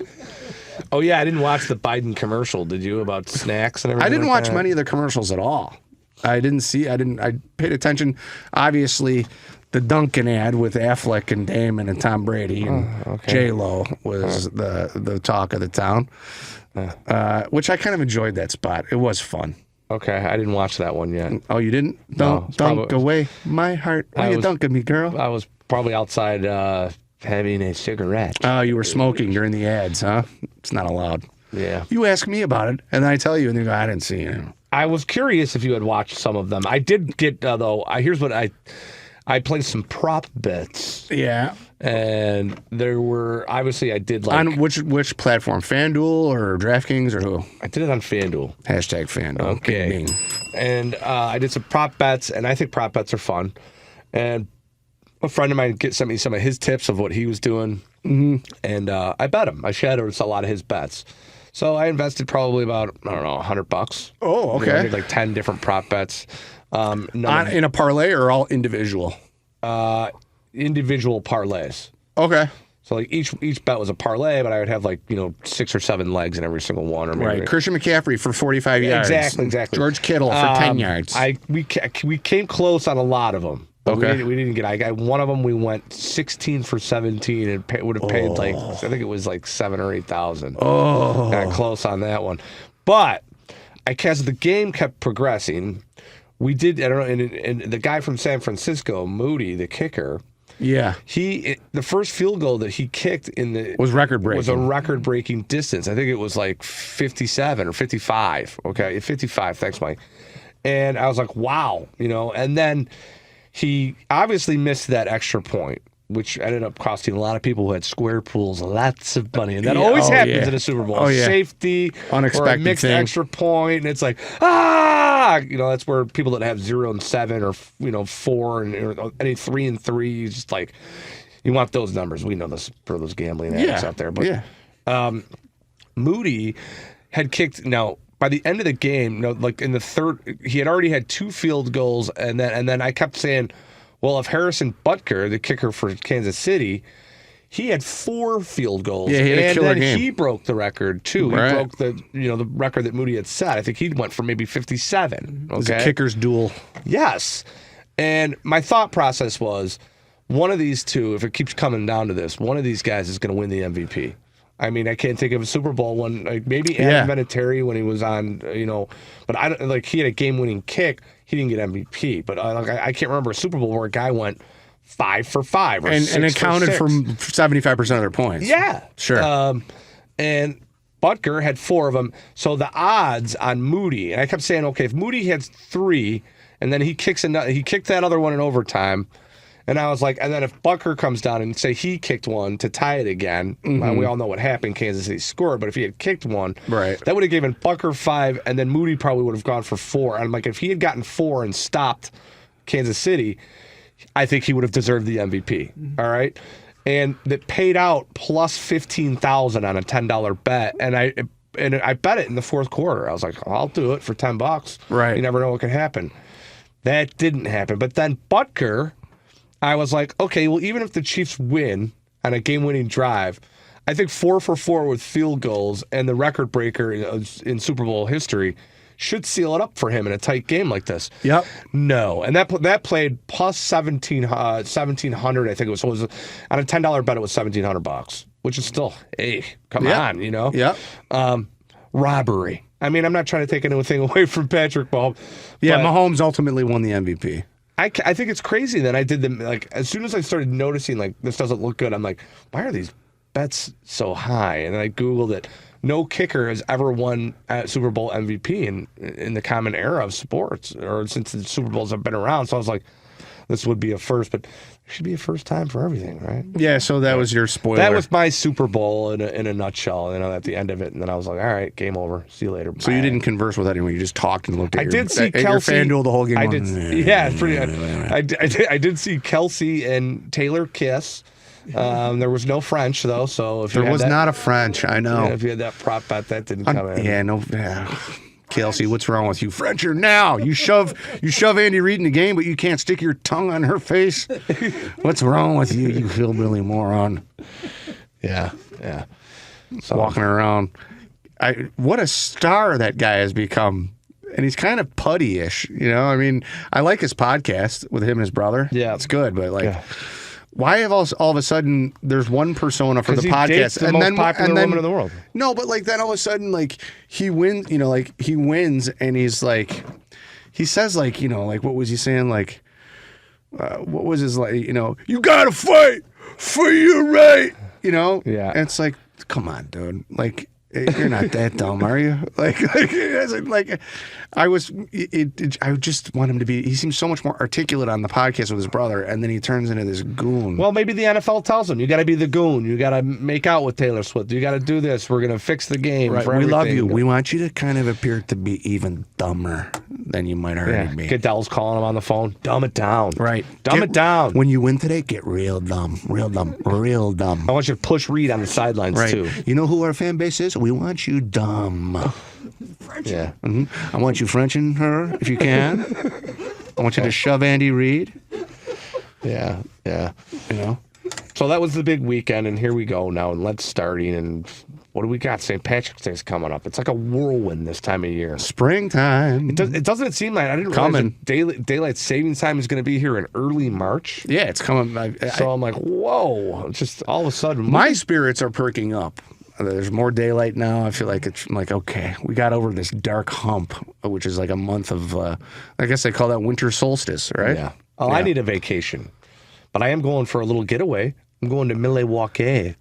Oh yeah, I didn't watch the Biden commercial. Did you, about snacks and everything? I didn't like watch that? many of the commercials at all. I paid attention. Obviously, the Dunkin' ad with Affleck and Damon and Tom Brady and J-Lo was the talk of the town, which I kind of enjoyed that spot. It was fun. Okay, I didn't watch that one yet. Oh, you didn't? Don't dunk away my heart. Why you dunking me, girl? I was probably outside having a cigarette. Oh, you were smoking during the ads, huh? It's not allowed. Yeah. You ask me about it, and I tell you, and you go, I didn't see it. I was curious if you had watched some of them. I did get, though, here's what I played some prop bets. Yeah. And there were, obviously I did like. On which platform? FanDuel or DraftKings or who? I did it on FanDuel. Hashtag FanDuel. Okay. Bing. And I did some prop bets, and I think prop bets are fun. And a friend of mine sent me some of his tips of what he was doing. Mm-hmm. And I bet him. I shadowed a lot of his bets. So I invested probably about, I don't know, $100. Oh, okay. I did like 10 different prop bets. In a parlay or all individual? Individual parlays. Okay. So like each bet was a parlay, but I would have 6 or 7 legs in every single one. Or maybe Right. Christian McCaffrey for 45 yards. Exactly. George Kittle for 10 yards. We came close on a lot of them. But Okay. we didn't get. I got one of them. We went 16 for 17 and would have paid I think it was like 7,000 or 8,000. Oh. Got close on that one, but as the game kept progressing, we did. I don't know. And the guy from San Francisco, Moody, the kicker. Yeah. The first field goal that he kicked was record-breaking. Was a record-breaking distance. I think it was like 57 or 55. Okay, 55. Thanks, Mike. And I was like, wow, And then he obviously missed that extra point, which ended up costing a lot of people who had square pools lots of money. And that always happens in a Super Bowl. Oh, yeah. Safety, Unexpected or a mixed thing. extra point, and it's like, that's where people that have 0 and 7 or 4 and any 3 and 3, just like, you want those numbers. We know this for those gambling addicts out there. But Moody had kicked by the end of the game, in the third, he had already had 2 field goals, and then I kept saying, well, if Harrison Butker, the kicker for Kansas City, he had 4 field goals, he had a killer game. He broke the record too. Right. He broke the record that Moody had set. I think he went for maybe 57. It was a kicker's duel. Yes, and my thought process was, one of these two, if it keeps coming down to this, one of these guys is going to win the MVP. I mean, I can't think of a Super Bowl one. Like maybe Adam Vinatieri when he was on, but I don't he had a game-winning kick. He didn't get MVP, but I can't remember a Super Bowl where a guy went 5 for 5 or and 6 it counted for 6. for 75% of their points. Yeah, Sure. And Butker had 4 of them. So the odds on Moody, and I kept saying, okay, if Moody has 3, and then he kicked that other one in overtime. And I was like, and then if Butker comes down and say he kicked one to tie it again, we all know what happened. Kansas City scored, but if he had kicked one, that would have given Butker 5, and then Moody probably would have gone for 4. And I'm like, if he had gotten 4 and stopped Kansas City, I think he would have deserved the MVP. All right, and that paid out plus 15,000 on a $10 bet, and I bet it in the fourth quarter. I was like, I'll do it for $10. Right, you never know what could happen. That didn't happen, but then Butker. I was like, okay, well, even if the Chiefs win on a game-winning drive, I think 4 for 4 with field goals and the record breaker in Super Bowl history should seal it up for him in a tight game like this. Yep. No, and that played plus 1,700. I think it was. So it was on a $10 bet. It was $1,700, which is still, hey, come on, Yeah. Robbery. I mean, I'm not trying to take anything away from Patrick Mahomes. Yeah, Mahomes ultimately won the MVP. I think it's crazy that I did them. Like, as soon as I started noticing, like, this doesn't look good, I'm like, why are these bets so high? And I Googled it. no kicker has ever won Super Bowl MVP in the common era of sports, or since the Super Bowls have been around. So I was like, this would be a first, but there should be a first time for everything, right? Yeah, so that was your spoiler. That was my Super Bowl in a nutshell, at the end of it. And then I was like, all right, game over. See you later. So you didn't converse with anyone. You just talked and looked at did see at your Kelsey. FanDuel the whole game. I did. Yeah, it's pretty. I did see Kelsey and Taylor kiss. There was no French though, so if there was not a French. I know. Yeah, if you had that prop bet, that didn't come in. Yeah, no. Kelsey, what's wrong with you? Frencher now. You shove Andy Reid in the game, but you can't stick your tongue on her face. What's wrong with you, you hillbilly moron? Yeah. So, walking around. What a star that guy has become. And he's kind of putty-ish, I mean, I like his podcast with him and his brother. Yeah. It's good, but why have all of a sudden there's one persona for the podcast dates the most popular woman in the world? No, but then all of a sudden he wins, he wins and he's like, he says what was he saying? What was his you gotta fight for your right, Yeah. And it's like, come on, dude, you're not that dumb, are you? I just want him to be. He seems so much more articulate on the podcast with his brother, and then he turns into this goon. Well, maybe the NFL tells him you got to be the goon. You got to make out with Taylor Swift. You got to do this. We're gonna fix the game. Right. For We love everything. you. We want you to kind of appear to be even dumber than you might already be. Goodell's calling him on the phone. Dumb it down. Right. Dumb it down. When you win today, get real dumb, real dumb, real dumb. I want you to push Reed on the sidelines too. You know who our fan base is? We want you dumb. Yeah. I want you Frenching her if you can. I want you to shove Andy Reid. Yeah. You know. So that was the big weekend, and here we go now, and let's starting. And what do we got? St. Patrick's Day's coming up. It's like a whirlwind this time of year. Springtime. It doesn't seem like I didn't realize that daylight savings time is going to be here in early March. Yeah, it's coming. So I'm like, whoa! Just all of a sudden, my spirits are perking up. There's more daylight now. I feel like I'm like, okay, we got over this dark hump, which is like a month of, I guess they call that winter solstice, right? Yeah. Oh, yeah. I need a vacation, but I am going for a little getaway. I'm going to Milwaukee.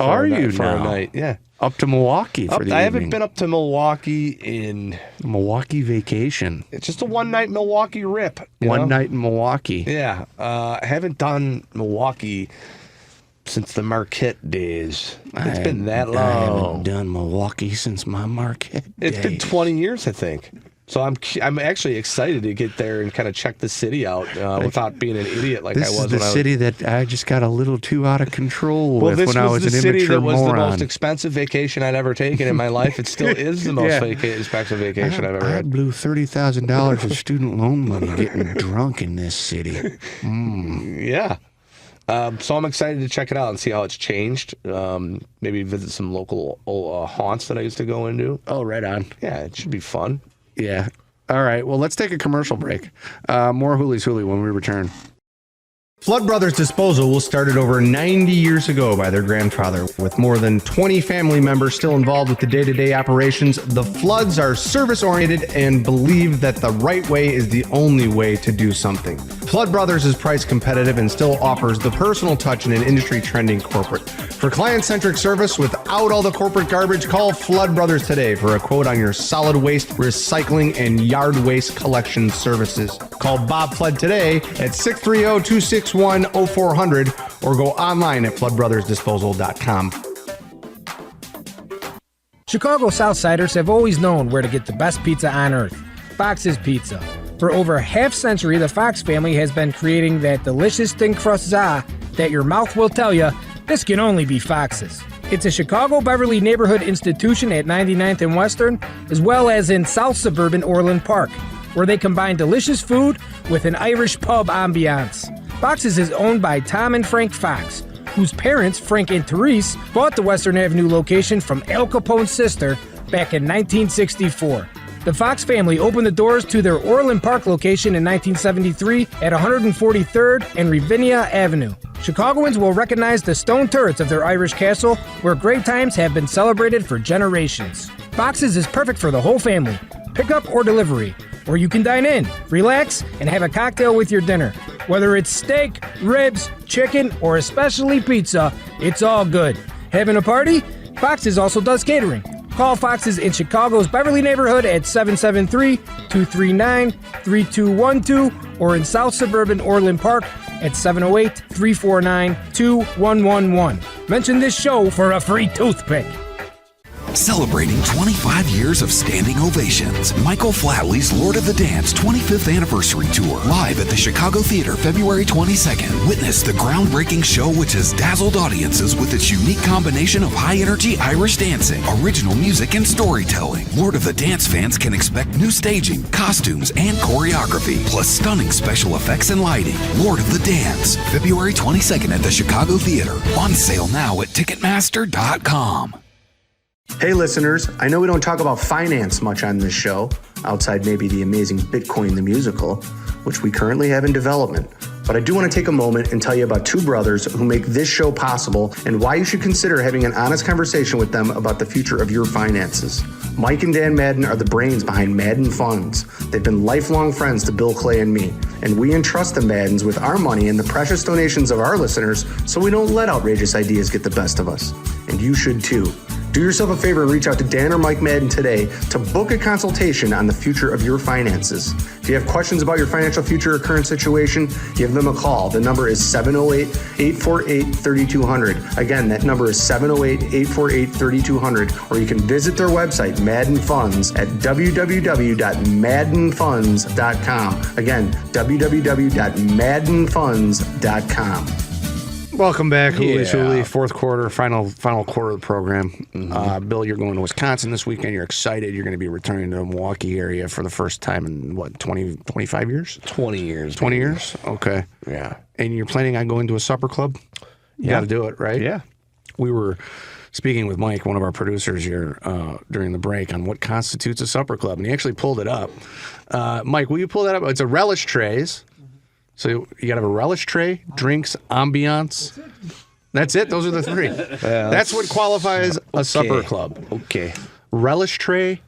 Are you for now? A night? Yeah. Up to Milwaukee for the evening. I haven't been up to Milwaukee in Milwaukee vacation. It's just a one-night Milwaukee rip. One night in Milwaukee. Yeah. I haven't done Milwaukee since the Marquette days. It's been that long. I haven't done Milwaukee since my Marquette days. It's been 20 years, I think. So I'm actually excited to get there and kind of check the city out without being an idiot like I was. This is the city that I just got a little too out of control with when I was an immature moron. Well, this was the city that was the most expensive vacation I'd ever taken in my life. It still is the most expensive vacation I've ever had. I blew $30,000 of student loan money getting drunk in this city. Yeah. So I'm excited to check it out and see how it's changed. Maybe visit some local haunts that I used to go into. Oh, right on. Yeah, it should be fun. Yeah. All right. Well, let's take a commercial break. More Hooley's Hooley when we return. Flood Brothers Disposal was started over 90 years ago by their grandfather. With more than 20 family members still involved with the day-to-day operations, the Floods are service-oriented and believe that the right way is the only way to do something. Flood Brothers is price competitive and still offers the personal touch in an industry-trending corporate. For client-centric service without all the corporate garbage, call Flood Brothers today for a quote on your solid waste, recycling, and yard waste collection services. Call Bob Flood today at 630-261-0400 or go online at floodbrothersdisposal.com. Chicago Southsiders have always known where to get the best pizza on earth, Fox's Pizza. For over a half-century, the Fox family has been creating that delicious thin crust za that your mouth will tell you, this can only be Fox's. It's a Chicago Beverly neighborhood institution at 99th and Western, as well as in South Suburban Orland Park, where they combine delicious food with an Irish pub ambiance. Fox's is owned by Tom and Frank Fox, whose parents, Frank and Therese, bought the Western Avenue location from Al Capone's sister back in 1964. The Fox family opened the doors to their Orland Park location in 1973 at 143rd and Ravinia Avenue. Chicagoans will recognize the stone turrets of their Irish castle, where great times have been celebrated for generations. Fox's is perfect for the whole family, pickup or delivery, or you can dine in, relax, and have a cocktail with your dinner. Whether it's steak, ribs, chicken, or especially pizza, it's all good. Having a party? Fox's also does catering. Call Fox's in Chicago's Beverly neighborhood at 773-239-3212 or in South Suburban Orland Park at 708-349-2111. Mention this show for a free toothpick. Celebrating 25 years of standing ovations, Michael Flatley's Lord of the Dance 25th Anniversary Tour, live at the Chicago Theater February 22nd. Witness the groundbreaking show which has dazzled audiences with its unique combination of high-energy Irish dancing, original music, and storytelling. Lord of the Dance fans can expect new staging, costumes, and choreography, plus stunning special effects and lighting. Lord of the Dance, February 22nd at the Chicago Theater. On sale now at Ticketmaster.com. Hey listeners, I know we don't talk about finance much on this show, outside maybe the amazing Bitcoin the Musical, which we currently have in development. But I do want to take a moment and tell you about two brothers who make this show possible and why you should consider having an honest conversation with them about the future of your finances. Mike and Dan Madden are the brains behind Madden Funds. They've been lifelong friends to Bill Clay and me, and we entrust the Maddens with our money and the precious donations of our listeners so we don't let outrageous ideas get the best of us. And you should too. Do yourself a favor and reach out to Dan or Mike Madden today to book a consultation on the future of your finances. If you have questions about your financial future or current situation, give them a call. The number is 708-848-3200. Again, that number is 708-848-3200, or you can visit their website, Madden Funds, at www.maddenfunds.com. Again, www.maddenfunds.com. Welcome back, Houli, fourth quarter, final quarter of the program. Bill, you're going to Wisconsin this weekend. You're excited. You're going to be returning to the Milwaukee area for the first time in, 25 years? 20 years. 20 years? Okay. Yeah. And you're planning on going to a supper club? You got to do it, right? Yeah. We were speaking with Mike, one of our producers here, during the break on what constitutes a supper club, and he actually pulled it up. Mike, will you pull that up? It's a relish trays. So you got to have a relish tray, drinks, ambiance. That's it. Those are the three. That's what qualifies a supper club. Okay. Relish tray,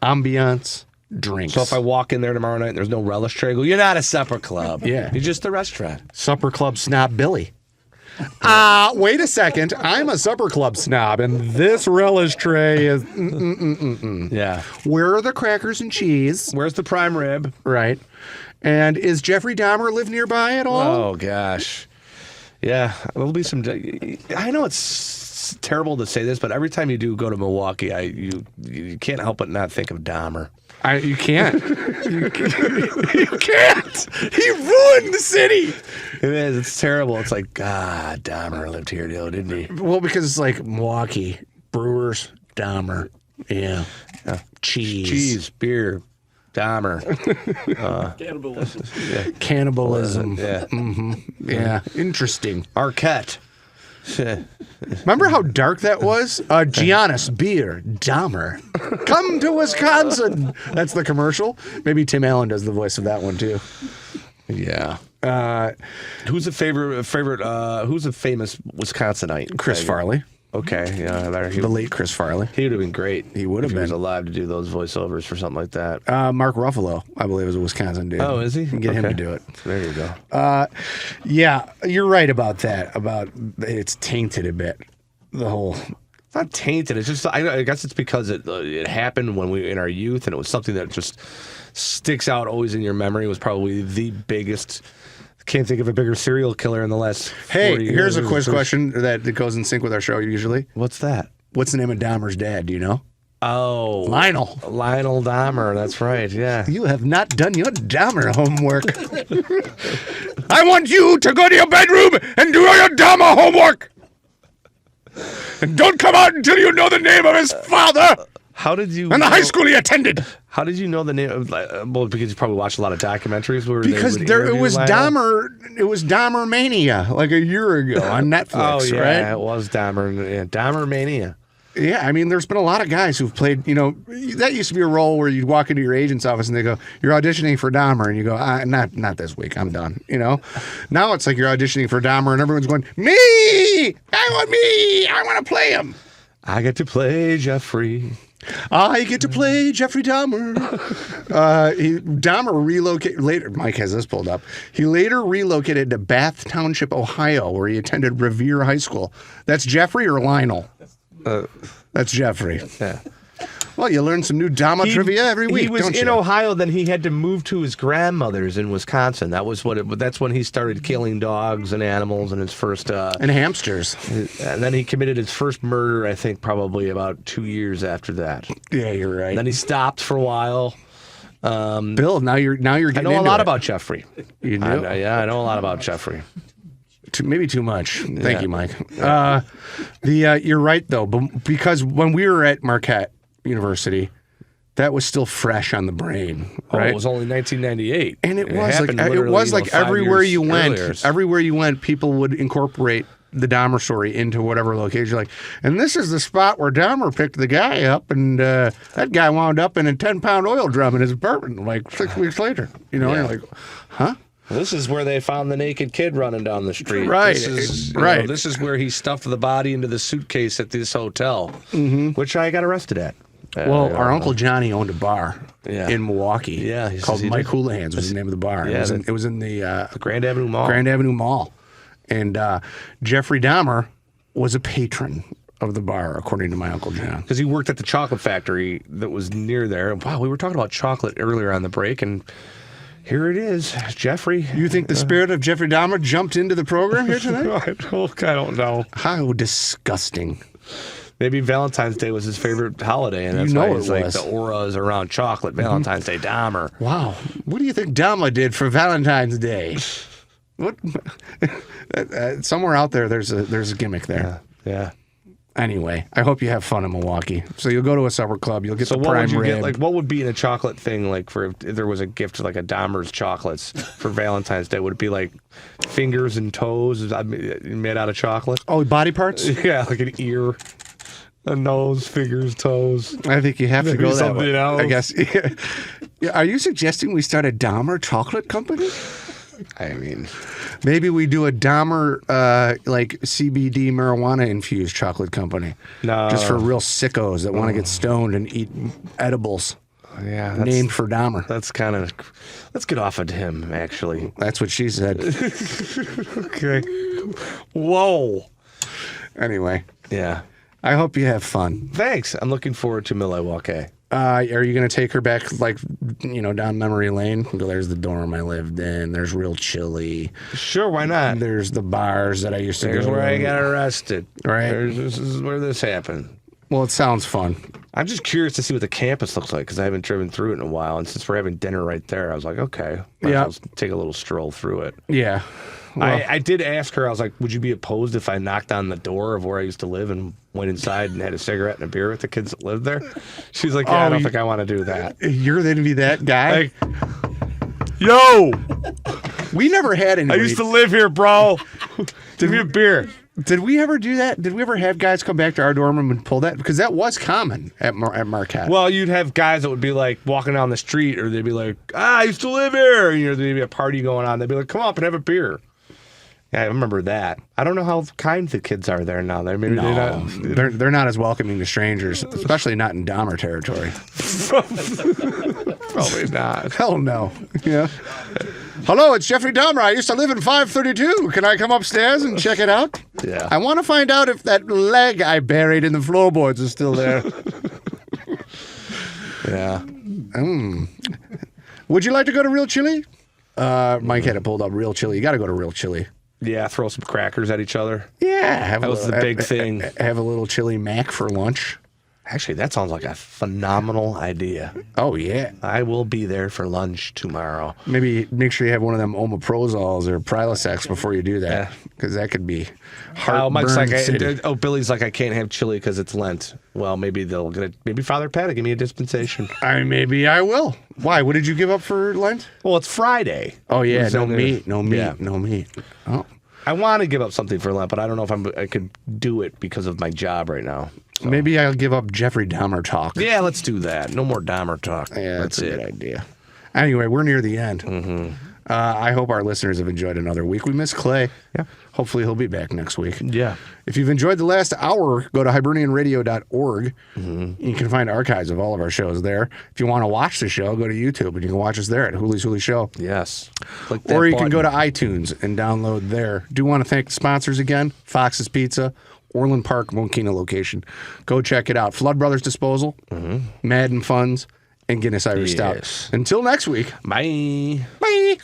ambiance, drinks. So if I walk in there tomorrow night and there's no relish tray, I go, you're not a supper club. Yeah. You're just a restaurant. Supper club snob Billy. Wait a second. I'm a supper club snob, and this relish tray is... Yeah. Where are the crackers and cheese? Where's the prime rib? Right. And is Jeffrey Dahmer live nearby at all? Oh, gosh. Yeah, there'll be some... I know it's terrible to say this, but every time you do go to Milwaukee, you can't help but not think of Dahmer. You can't. You can't. He ruined the city. It is. It's terrible. It's like, Dahmer lived here, didn't he? Well, because it's like Milwaukee, Brewers, Dahmer. Yeah. Cheese, beer, Dahmer. Cannibalism. Yeah. Mm-hmm. Yeah. Interesting. Arquette. Remember how dark that was? Giannis, beer, Dahmer. Come to Wisconsin. That's the commercial. Maybe Tim Allen does the voice of that one too. Yeah. Who's a favorite? Who's a famous Wisconsinite? Chris Farley. Okay, yeah, The late Chris Farley. He would have been great. He would have if been. He was alive to do those voiceovers for something like that. Mark Ruffalo, I believe, is a Wisconsin dude. Oh, is he? You can get him to do it. There you go. Yeah, you're right about that. About it's tainted a bit. The whole. It's not tainted. It's just I guess it's because it happened when we were in our youth, and it was something that just sticks out always in your memory. It was probably the biggest. Can't think of a bigger serial killer in the last 40 years. Here's a quiz question that goes in sync with our show usually. What's that? What's the name of Dahmer's dad? Do you know? Oh. Lionel Dahmer. That's right. Yeah. You have not done your Dahmer homework. I want you to go to your bedroom and do your Dahmer homework. And don't come out until you know the name of his father. How did you... And the high school he attended. How did you know the name? Well, because you probably watched a lot of documentaries where because it was Dahmer. It was Dahmer Mania like a year ago on Netflix. Oh yeah, right? it was Dahmer. Yeah, Dahmer Mania. Yeah, I mean, there's been a lot of guys who've played. You know, that used to be a role where you'd walk into your agent's office and they go, "You're auditioning for Dahmer," and you go, "Not this week. I'm done." You know. Now it's like you're auditioning for Dahmer, and everyone's going, "Me! I want to play him. I get to play Jeffrey." I get to play Jeffrey Dahmer. Dahmer relocated later. Mike has this pulled up. He later relocated to Bath Township, Ohio, where he attended Revere High School. That's Jeffrey or Lionel? That's Jeffrey. Yeah. Well, you learn some new Dahmer trivia every week. He was don't in you? Ohio, then he had to move to his grandmother's in Wisconsin. That's when he started killing dogs and animals in his first. And hamsters. And then he committed his first murder, I think, probably about 2 years after that. Yeah, you're right. And then he stopped for a while. Bill, now you're getting I know a into lot it. about Jeffrey. You do? I know a lot about Jeffrey. Maybe too much. Thank you, Mike. You're right though, because when we were at Marquette University, that was still fresh on the brain. Right? Oh, it was only 1998, and it happened was like 5 everywhere years you went. earlier. Everywhere you went, people would incorporate the Dahmer story into whatever location. Like, and this is the spot where Dahmer picked the guy up, and that guy wound up in a 10-pound oil drum in his apartment like 6 weeks later. You know, Yeah. and you're like, huh? This is where they found the naked kid running down the street. Right, This is, right. This is where he stuffed the body into the suitcase at this hotel, which I got arrested at. Well, our Uncle Johnny owned a bar in Milwaukee. Yeah, he says called he Mike did. Houlihan's was the name of the bar. Yeah, it was in the Grand Avenue Mall. Grand Avenue Mall, and Jeffrey Dahmer was a patron of the bar, according to my Uncle John. Because he worked at the chocolate factory that was near there. Wow, we were talking about chocolate earlier on the break, and here it is, Jeffrey. You think the spirit of Jeffrey Dahmer jumped into the program here tonight? I don't know. How disgusting. Maybe Valentine's Day was his favorite holiday, and that's You know why it it's like was. the aura is around chocolate. Valentine's Day, Dahmer. Wow. What do you think Dahmer did for Valentine's Day? What? Somewhere out there, there's a gimmick there. Yeah. Anyway, I hope you have fun in Milwaukee. So you'll go to a supper club. You'll get So the what prime would you rib. get? Like, what would be in a chocolate thing? Like, for if there was a gift like a Dahmer's chocolates for Valentine's Day, would it be like fingers and toes made out of chocolate? Oh, body parts? Yeah, like an ear, a nose, fingers, toes. I think you have to Maybe go that something way. else. I guess. Yeah, are you suggesting we start a Dahmer chocolate company? I mean, Maybe we do a Dahmer like CBD marijuana infused chocolate company. No. Just for real sickos that want to get stoned and eat edibles yeah, named for Dahmer. that's kind of. Let's get off of him. Actually. That's what she said. Okay. Whoa. Anyway, Yeah. I hope you have fun. Thanks. I'm looking forward to Milwaukee. Are you going to take her back, like, down memory lane? Go, there's the dorm I lived in. There's Real Chili. Sure, why not? There's the bars that I used to There's go to. where I got arrested. Right. This is where this happened. Well, it sounds fun. I'm just curious to see what the campus looks like because I haven't driven through it in a while. And since we're having dinner right there, I was like, okay, I'll take a little stroll through it. Yeah. Well, I did ask her, I was like, would you be opposed if I knocked on the door of where I used to live and went inside and had a cigarette and a beer with the kids that lived there? She's like, yeah, I don't think I want to do that. you're going to be that guy? Yo, We never had any. I used to live here, bro. Give me a beer. Did we ever do that? Did we ever have guys come back to our dorm room and pull that? Because that was common at Marquette. Well, you'd have guys that would be like walking down the street, or they'd be like, I used to live here. There'd be a party going on. They'd be like, come up and have a beer. Yeah, I remember that. I don't know how kind the kids are there now. Maybe they're not as welcoming to strangers, especially not in Dahmer territory. probably not. Hell no. Yeah. Hello, it's Jeffrey Dahmer. I used to live in 532. Can I come upstairs and check it out? Yeah. I want to find out if that leg I buried in the floorboards is still there. Yeah. Would you like to go to Real Chili? Mike had it pulled up. Real Chili. You got to go to Real Chili. Yeah, throw some crackers at each other. Yeah. That was the big thing. Have a little chili mac for lunch. Actually, that sounds like a phenomenal idea. Oh, yeah. I will be there for lunch tomorrow. Maybe make sure you have one of them omaprozols or Prilosec before you do that, because that could be Mike's like, city. Billy's like, I can't have chili because it's Lent. Well, maybe they'll get it. Maybe Father Pat will give me a dispensation. Maybe I will. Why? What did you give up for Lent? Well, it's Friday. Oh, yeah. So No meat. No meat. Yeah. No meat. Oh. I want to give up something for Lent, but I don't know if I could do it because of my job right now. So. Maybe I'll give up Jeffrey Dahmer talk. Yeah, let's do that. No more Dahmer talk. Yeah, that's a good idea. Anyway, we're near the end. Mm-hmm. I hope our listeners have enjoyed another week. We miss Clay. Yeah. Hopefully he'll be back next week. Yeah. If you've enjoyed the last hour, go to hibernianradio.org. Mm-hmm. You can find archives of all of our shows there. If you want to watch the show, go to YouTube, and you can watch us there at Hooley's Hooley Show. Yes. Click Or that you can button. go to iTunes and download there. Do want to thank the sponsors again, Fox's Pizza, Orland Park, Mokina location. Go check it out. Flood Brothers Disposal, Madden Funds, and Guinness Irish Stout. Until next week. Bye. Bye.